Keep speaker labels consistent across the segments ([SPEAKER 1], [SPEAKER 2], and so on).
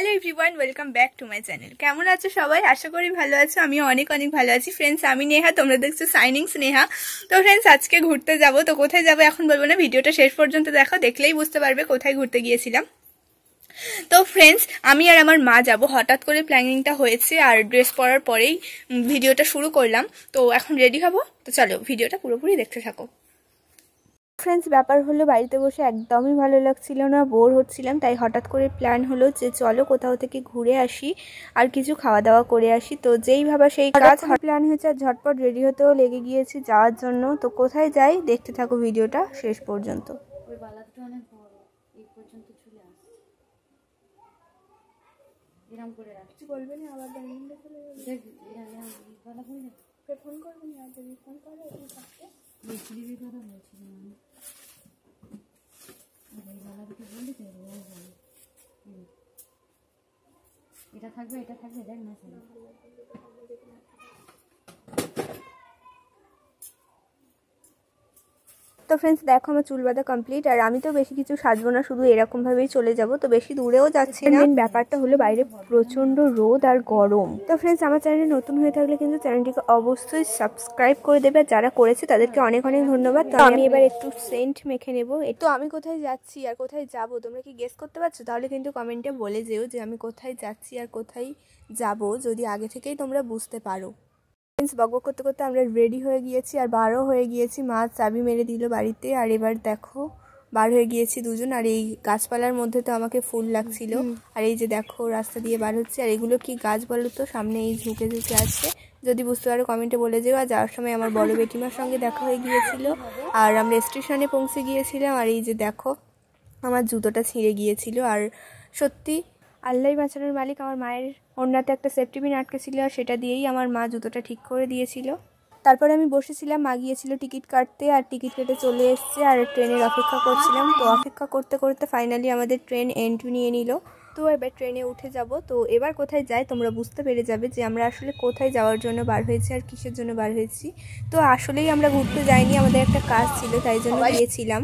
[SPEAKER 1] Hello everyone, welcome back to my channel. কেমন আছো সবাই? আশা করি ভালো আছো। আমি অনেক ভালো আছি। ফ্রেন্ডস, আমি নেহা, তোমরা দেখছো সাইনিং স্নেহা। তো ফ্রেন্ডস, আজকে ঘুরতে যাব। তো কোথায় যাবো এখন বলবো না, ভিডিওটা শেষ পর্যন্ত দেখো, দেখলেই বুঝতে পারবে কোথায় ঘুরতে গিয়েছিলাম। তো ফ্রেন্ডস, আমি আর আমার মা যাব। হঠাৎ করে প্ল্যানিংটা হয়েছে আর ড্রেস পরার পরেই ভিডিওটা শুরু করলাম। তো এখন রেডি হব। তো চলো ভিডিওটা পুরোপুরি দেখতে থাকো। ফ্রেন্ডস, ব্যাপার হলো বাড়িতে বসে একদমই ভালো লাগছিল না, বোর হচ্ছিলাম। তাই হঠাৎ করে প্ল্যান হলো যে চলো কোথাও থেকে ঘুরে আসি আর কিছু খাওয়া দাওয়া করে আসি। তো যেই ভাবা সেই কাজ, প্ল্যান হয়েছে আর ঝটপট রেডি হতেও লেগে গিয়েছি যাওয়ার জন্য। তো কোথায় যাই দেখতে থাকো ভিডিওটা শেষ পর্যন্ত।
[SPEAKER 2] এটা থাকবে দেখ না।
[SPEAKER 1] তো ফ্রেন্ডস দেখো, আমার চুল বাঁধা কমপ্লিট আর আমি তো বেশি কিছু সাজবো না, শুধু এরকম ভাবেই চলে যাব। তো বেশি দূরেও যাচ্ছি না। ব্যাপারটা হলো বাইরে প্রচন্ড রোদ আর গরম। তো ফ্রেন্ডস, আমার চ্যানেলে নতুন হয়ে থাকলে কিন্তু চ্যানেলটিকে অবশ্যই সাবস্ক্রাইব করে দেবে। যারা করেছে তাদেরকে অনেক ধন্যবাদ। তো আমি এবার একটু সেন্ট মেখে নেব। তো আমি কোথায় যাচ্ছি আর কোথায় যাব তোমরা কি গেস করতে পারছো? তাহলে কিন্তু কমেন্টে বলে যেও যে আমি কোথায় যাচ্ছি আর কোথায় যাব, যদি আগে থেকেই তোমরা বুঝতে পারো। বকবক করতে করতে আমরা রেডি হয়ে গিয়েছি আর বারও হয়ে গিয়েছি। মা চাবি মেরে দিল বাড়িতে। আর এবার দেখো বার হয়ে গিয়েছি দুজন। আর এই গাছপালার মধ্যে তো আমাকে ফুল লাগছিল। আর এই যে দেখো রাস্তা দিয়ে বার হচ্ছে। আর এগুলো কি গাছ বলো তো? সামনে এই ঝুঁকে আছে, যদি বুঝতে পারো কমেন্টে বলে যেও। আর যাওয়ার সময় আমার বড় বেটিমার সঙ্গে দেখা হয়ে গিয়েছিল আর আমরা স্টেশনে পৌঁছে গিয়েছিলাম। আর এই যে দেখো আমার জুতোটা ছিঁড়ে গিয়েছিল। আর সত্যি আল্লাহ বাঁচানোর মালিক, আমার মায়ের ওড়নাতে একটা সেফটি পিন আটকে ছিল আর সেটা দিয়েই আমার মা জুতোটা ঠিক করে দিয়েছিল। তারপরে আমি বসেছিলাম, মা গিয়েছিল টিকিট কাটতে আর টিকিট কেটে চলে এসছে আর ট্রেনের অপেক্ষা করছিলাম। তো অপেক্ষা করতে করতে ফাইনালি আমাদের ট্রেন এন্ট্রি নিয়ে নিল। তো এবার ট্রেনে উঠে যাব। তো এবার কোথায় যাই তোমরা বুঝতে পেরে যাবে যে আমরা আসলে কোথায় যাওয়ার জন্য বার হয়েছি আর কিসের জন্য বার হয়েছি। তো আসলেই আমরা ঘুরতে যাইনি, আমাদের একটা কাজ ছিল, তাই জন্য গিয়েছিলাম।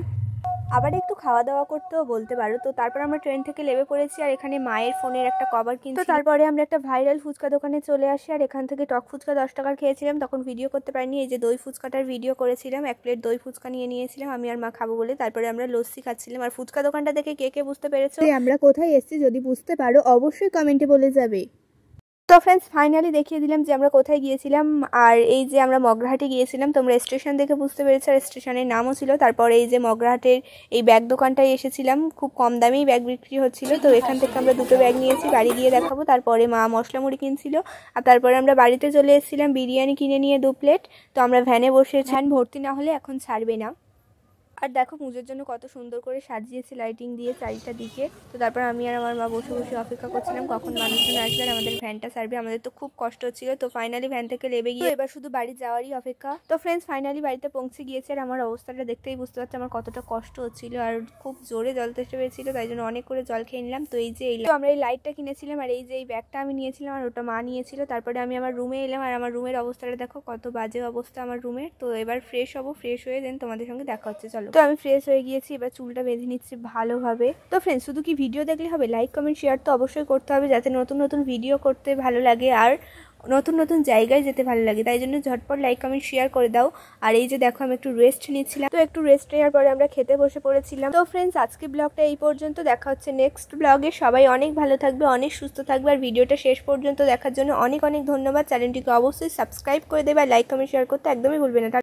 [SPEAKER 1] আবার একটু খাওয়া দাওয়া করতেও বলতে পারো। তো তারপর আমরা ট্রেন থেকে নেমে পড়েছি আর এখানে মায়ের ফোনের একটা কভার কিনছি। তো তারপরে আমরা একটা ভাইরাল ফুচকা দোকানে চলে আসি আর এখান থেকে টক ফুচকা 10 টাকার খেয়েছিলাম। তখন ভিডিও করতে পারিনি। এই যে দই ফুচকাটার ভিডিও করেছিলাম। 1 প্লেট দই ফুচকা নিয়ে নিয়েছিলাম আমি আর মা খাবো বলে। তারপরে আমরা লস্যি খাচ্ছিলাম। আর ফুচকা দোকানটা দেখে কে বুঝতে পেরেছো আমরা কোথায় এসেছি, যদি বুঝতে পারো অবশ্যই কমেন্টে বলে যাবে। তো ফ্রেন্ডস, ফাইনালি দেখিয়ে দিলাম যে আমরা কোথায় গিয়েছিলাম। আর এই যে আমরা মগরাহাটে গিয়েছিলাম, তোমরা স্টেশন দেখে বুঝতে পেরেছো। আর স্টেশনের নামও ছিল। তারপর এই যে মগরাহাটের এই ব্যাগ দোকানটায় এসেছিলাম, খুব কম দামেই ব্যাগ বিক্রি হচ্ছিল। তো এখান থেকে আমরা 2টো ব্যাগ নিয়েছি, বাড়ি গিয়ে দেখাবো। তারপরে মা মশলা মুড়ি কিনছিল আর তারপরে আমরা বাড়িতে চলে এসেছিলাম বিরিয়ানি কিনে নিয়ে 2 প্লেট। তো আমরা ভ্যানে বসে, ভ্যান ভর্তি না হলে এখন ছাড়বে না। আর দেখো পুজোর জন্য কত সুন্দর করে সাজিয়েছে লাইটিং দিয়ে চারিটা দিকে। তো তারপর আমি আর আমার মা বসে অপেক্ষা করছিলাম কখন মানুষজন আসবে আর আমাদের ভ্যানটা ছাড়বে। আমাদের তো খুব কষ্ট হচ্ছিল। তো ফাইনালি ভ্যান থেকে নেমে গিয়ে এবার শুধু বাড়ি যাওয়ারই অপেক্ষা। তো ফ্রেন্ডস, ফাইনালি বাড়িতে পৌঁছে গিয়েছে আর আমার অবস্থাটা দেখতেই বুঝতে পারছি আমার কতটা কষ্ট হচ্ছিল আর খুব জোরে জল তেষ্টা পেয়েছিল, তাই জন্য অনেক করে জল খেয়ে নিলাম। তো এই যে তো আমরা এই লাইটটা কিনেছিলাম আর এই যে এই ব্যাগটা আমি নিয়েছিলাম আর ওটা মা নিয়েছিল। তারপরে আমি আমার রুমে এলাম আর আমার রুমের অবস্থাটা দেখো কত বাজে অবস্থা আমার রুমের। তো এবার ফ্রেশ হবো, ফ্রেশ হয়ে দেন তোমাদের সঙ্গে দেখা হচ্ছে। চলো, তো আমি ফ্রেশ হয়ে গিয়েছি, এবার চুলটা বেঁধে নিচ্ছি ভালোভাবে। তো ফ্রেন্ডস, শুধু কি ভিডিও দেখলে হবে, লাইক কমেন্ট শেয়ার তো অবশ্যই করতে হবে, যাতে নতুন ভিডিও করতে ভালো লাগে আর নতুন জায়গায় যেতে ভালো লাগে। তাই জন্য ঝটপট লাইক কমেন্ট শেয়ার করে দাও। আর এই যে দেখো আমি একটু রেস্ট নিচ্ছিলাম। তো একটু রেস্ট নেওয়ার পরে আমরা খেতে বসে পড়েছিলাম। তো ফ্রেন্ডস, আজকে ব্লগটা এই পর্যন্ত। দেখা হচ্ছে নেক্সট ব্লগে। সবাই অনেক ভালো থাকবে, অনেক সুস্থ থাকবে। আর ভিডিওটা শেষ পর্যন্ত দেখার জন্য অনেক ধন্যবাদ। চ্যানেলটিকে অবশ্যই সাবস্ক্রাইব করে দেবে আর লাইক কমেন্ট শেয়ার করতে একদমই ভুলবে না।